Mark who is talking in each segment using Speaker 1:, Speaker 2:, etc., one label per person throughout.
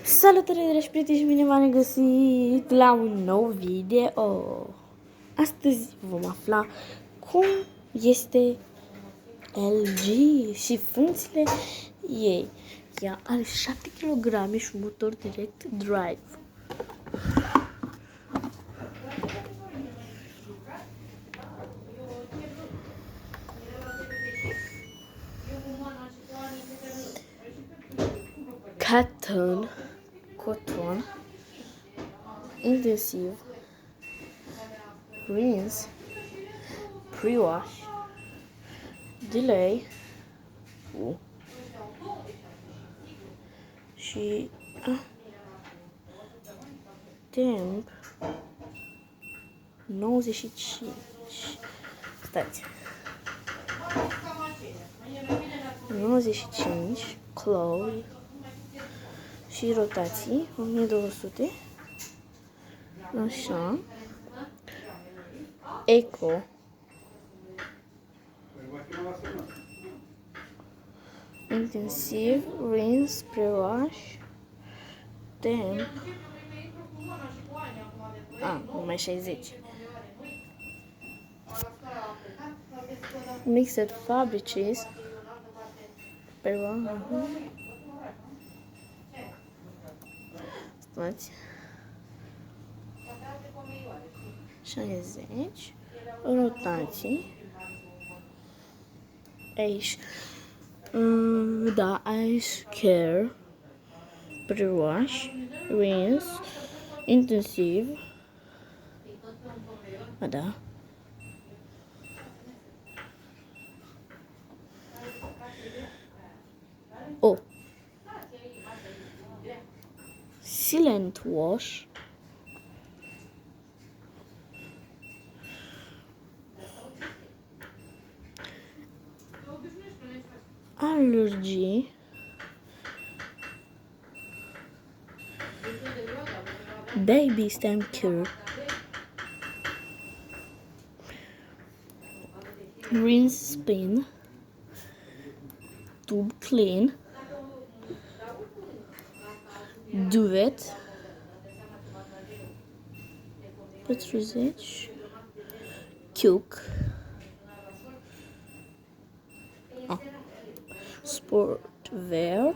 Speaker 1: Salutare dragi prieteni și bine v-am găsit la un nou video. Astăzi vom afla cum este LG și funcțiile ei. Ea are 7 kg și un motor direct drive. Cotton, intensiv, rinse, pre-wash, delay și temp 95. Stați. 95 close și rotații 1200. Așa. Eco. Intensiv, rinse, pre-wash, temp. Numai 60. Mixed fabrics. Stați. 60. Rotații. Aici. Da, Ice Care. Pre-wash. Rinse. Intensiv. Da. Silent wash. Allergy. Baby stem cure. Rinse spin. Tube clean. Duvet. 40. Cook. Sportwear.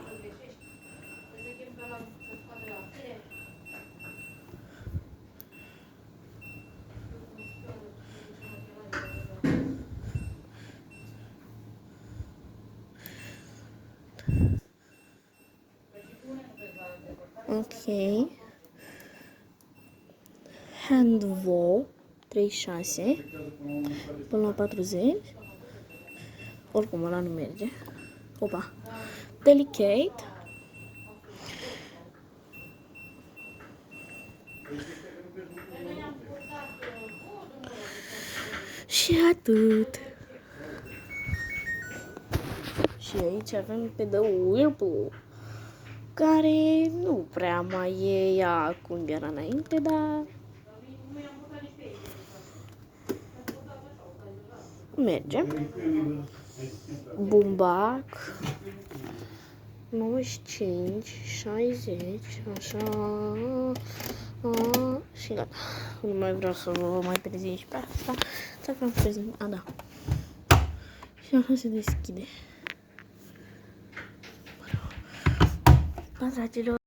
Speaker 1: Ok. Handwall 36 până la 40. Oricum ăla nu merge. Opa. Delicate. Și atât. Și aici avem pe The Whirlpool, care nu prea mai e ea cum era înainte, dar merge. Bumbac 95, 60, așa. Și gata. Nu mai vreau să vă mai prezint și pe asta. Să vreau să prezint. Da. Și așa se deschide. Pa, dragilor.